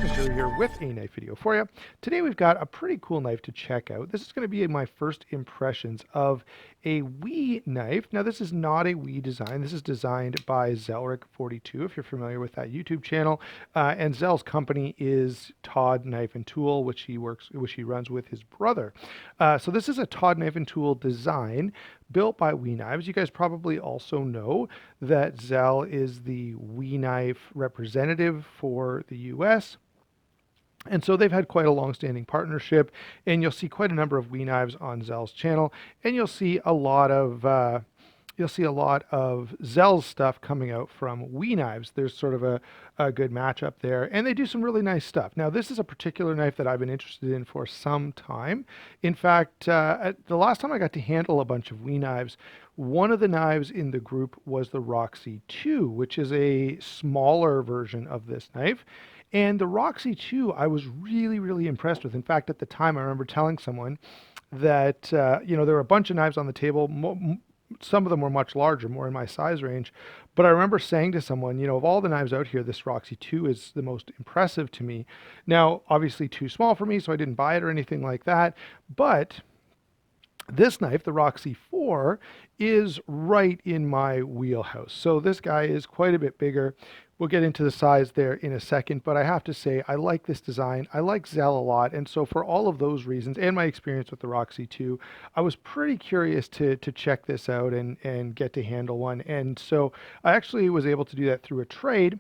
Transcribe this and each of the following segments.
Mr. here with a knife video for you. Today we've got a pretty cool knife to check out. This is going to be my first impressions of a Wii knife. Now this is not a Wii design. This is designed by Zelric42, if you're familiar with that YouTube channel. And Zell's company is Todd Knife and Tool, which he runs with his brother. So this is a Todd Knife and Tool design built by Wii Knives. You guys probably also know that Zell is the Wii Knife representative for the US. And so they've had quite a long-standing partnership, and you'll see quite a number of Wii Knives on Zell's channel, and you'll see a lot of Zell's stuff coming out from Wii Knives. There's sort of a good match up there, and they do some really nice stuff. Now, this is a particular knife that I've been interested in for some time. In fact, the last time I got to handle a bunch of Wii Knives, one of the knives in the group was the Roxi 2, which is a smaller version of this knife. And the Roxi 2, I was really, really impressed with. In fact, at the time, I remember telling someone that, there were a bunch of knives on the table. Some of them were much larger, more in my size range. But I remember saying to someone, of all the knives out here, this Roxi 2 is the most impressive to me. Now, obviously too small for me, so I didn't buy it or anything like that. But this knife, the Roxi 4, is right in my wheelhouse. So this guy is quite a bit bigger. We'll get into the size there in a second, but I have to say I like this design. I like Zell a lot, and so for all of those reasons and my experience with the Roxi 2, I was pretty curious to check this out and get to handle one. And so I actually was able to do that through a trade.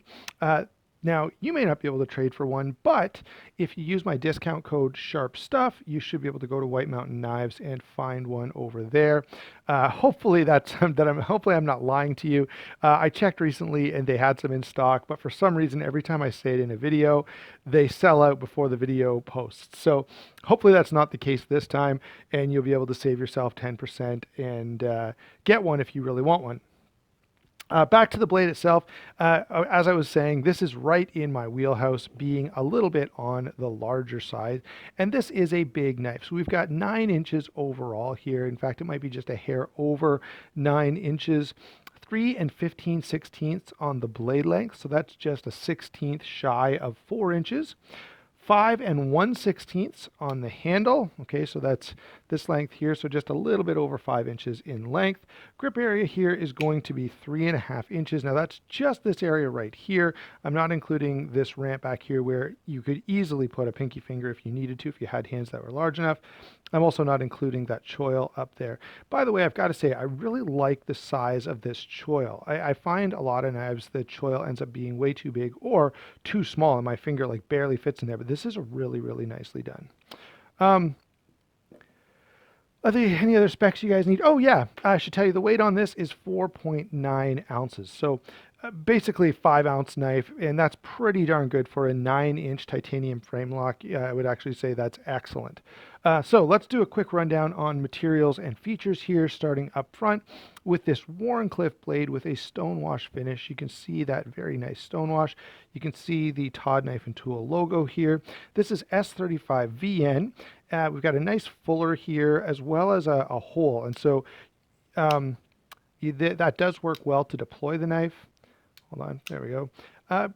Now, you may not be able to trade for one, but if you use my discount code SHARPSTUFF, you should be able to go to White Mountain Knives and find one over there. Hopefully hopefully I'm not lying to you. I checked recently and they had some in stock, but for some reason, every time I say it in a video, they sell out before the video posts. So hopefully that's not the case this time, and you'll be able to save yourself 10% and get one if you really want one. Back to the blade itself, as I was saying, this is right in my wheelhouse, being a little bit on the larger side. And this is a big knife. So we've got 9 inches overall here. In fact, it might be just a hair over 9 inches. 3 15/16 on the blade length. So that's just a 16th shy of 4 inches. 5 1/16 on the handle. Okay, so that's this length here, so just a little bit over 5 inches in length. Grip area here is going to be 3.5 inches. Now that's just this area right here. I'm not including this ramp back here where you could easily put a pinky finger if you needed to, if you had hands that were large enough. I'm also not including that choil up there. By the way, I've got to say, I really like the size of this choil. I find a lot of knives, the choil ends up being way too big or too small, and my finger like barely fits in there, but this is really, really nicely done. Are there any other specs you guys need? Oh yeah, I should tell you the weight on this is 4.9 ounces. So basically 5-ounce knife, and that's pretty darn good for a 9-inch titanium frame lock. I would actually say that's excellent. So let's do a quick rundown on materials and features here, starting up front with this Wharncliffe blade with a stonewash finish. You can see that very nice stonewash. You can see the Todd Knife and Tool logo here. This is S35VN. We've got a nice fuller here as well as a hole, and so that does work well to deploy the knife. Hold on, there we go.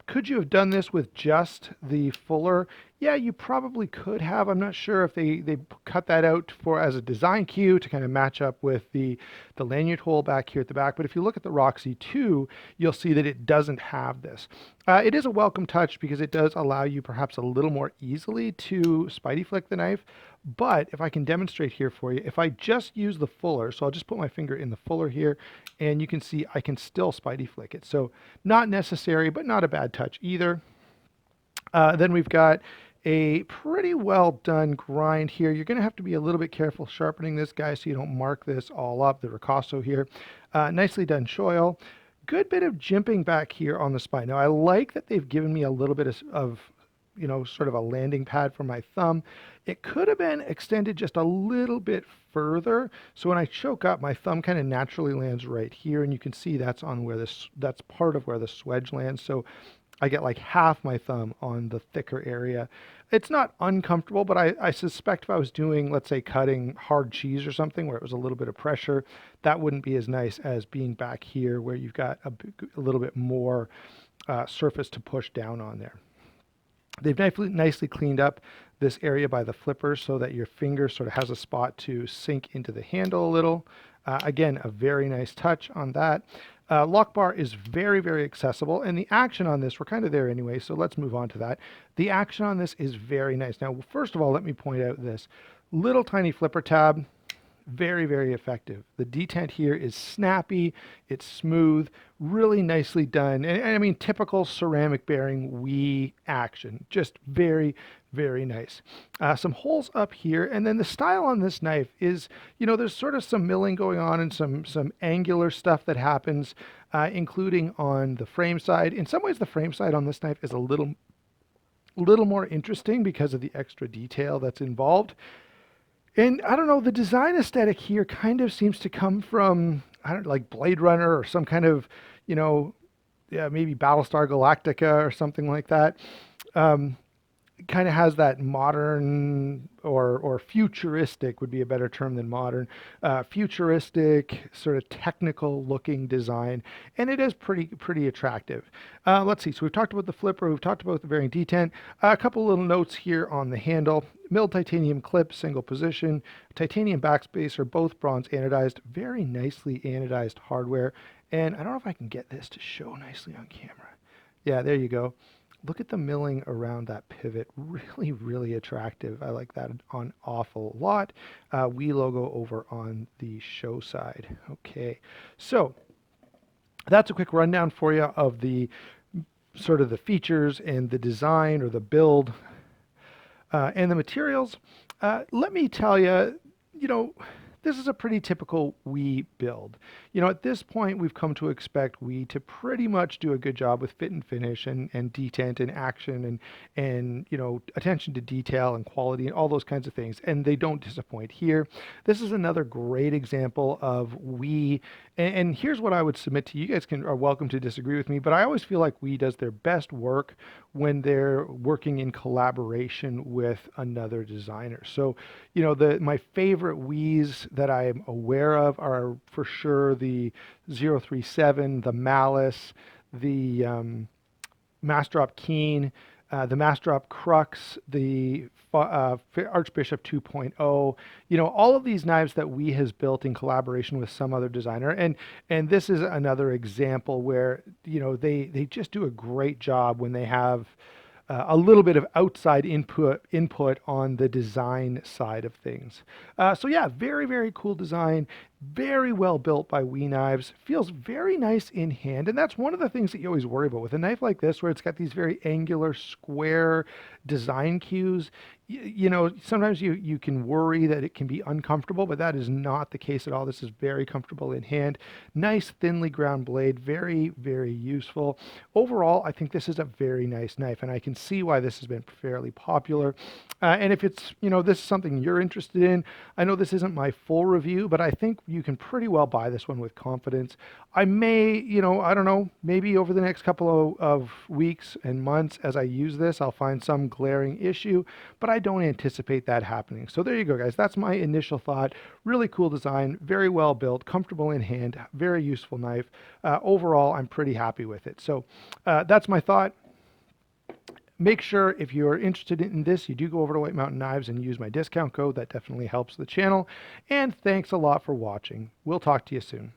Could you have done this with just the fuller? Yeah, you probably could have. I'm not sure if they cut that out for as a design cue to kind of match up with the lanyard hole back here at the back. But if you look at the Roxi 2, you'll see that it doesn't have this. It is a welcome touch because it does allow you perhaps a little more easily to spidey flick the knife. But if I can demonstrate here for you, if I just use the fuller, so I'll just put my finger in the fuller here, and you can see I can still spidey flick it. So not necessary, but not a bad touch either. Then we've got a pretty well done grind here. You're going to have to be a little bit careful sharpening this guy so you don't mark this all up, the ricasso here. Nicely done choil. Good bit of jimping back here on the spine. Now I like that they've given me a little bit of sort of a landing pad for my thumb. It could have been extended just a little bit further. So when I choke up, my thumb kind of naturally lands right here, and you can see that's part of where the swedge lands. So I get like half my thumb on the thicker area. It's not uncomfortable, but I suspect if I was doing, let's say, cutting hard cheese or something where it was a little bit of pressure, that wouldn't be as nice as being back here where you've got a little bit more surface to push down on there. They've nicely cleaned up this area by the flipper so that your finger sort of has a spot to sink into the handle a little. Again, a very nice touch on that. Lock bar is very accessible, and the action on this, we're kind of there anyway, so let's move on to that. The action on this is very nice. Now, first of all, let me point out this little tiny flipper tab, very effective. The detent here is snappy, it's smooth, really nicely done. And I mean, typical ceramic bearing Wii action, just very nice. Some holes up here, and then the style on this knife is, there's sort of some milling going on and some angular stuff that happens, including on the frame side. In some ways, the frame side on this knife is a little more interesting because of the extra detail that's involved. And I don't know, the design aesthetic here kind of seems to come from, I don't know, like Blade Runner or some kind of, yeah, maybe Battlestar Galactica or something like that. Um, Kind of has that modern or futuristic would be a better term than modern, futuristic sort of technical looking design, and it is pretty attractive. Let's see. So we've talked about the flipper, we've talked about the bearing detent. A couple little notes here on the handle. Milled titanium clip, single position, titanium backspacer, both bronze anodized, very nicely anodized hardware. And I don't know if I can get this to show nicely on camera. Yeah, there you go. Look at the milling around that pivot. Really attractive. I like that an awful lot. Wii logo over on the show side. Okay, so that's a quick rundown for you of the sort of the features and the design or the build and the materials. Let me tell you, this is a pretty typical Wii build. At this point, we've come to expect Wii to pretty much do a good job with fit and finish and detent and action and attention to detail and quality and all those kinds of things. And they don't disappoint here. This is another great example of Wii. And here's what I would submit to you. You guys are welcome to disagree with me, but I always feel like Wii does their best work when they're working in collaboration with another designer. So, my favorite Wiis that I'm aware of are for sure the 037, the Malice, the Mastrop Keen, the Mastrop Crux, the Archbishop 2.0, all of these knives that Wii has built in collaboration with some other designer. And this is another example where, they just do a great job when they have a little bit of outside input on the design side of things. So yeah, very cool design, very well built by Wii Knives, feels very nice in hand, and that's one of the things that you always worry about with a knife like this, where it's got these very angular, square design cues. Sometimes you can worry that it can be uncomfortable, but that is not the case at all. This is very comfortable in hand. Nice, thinly ground blade, very useful. Overall, I think this is a very nice knife, and I can see why this has been fairly popular. And if it's, this is something you're interested in, I know this isn't my full review, but I think you can pretty well buy this one with confidence. I may, I don't know, maybe over the next couple of weeks and months as I use this, I'll find some glaring issue, but I don't anticipate that happening. So there you go, guys. That's my initial thought. Really cool design, very well built, comfortable in hand, very useful knife. Overall, I'm pretty happy with it. So that's my thought. Make sure if you're interested in this, you do go over to White Mountain Knives and use my discount code. That definitely helps the channel. And thanks a lot for watching. We'll talk to you soon.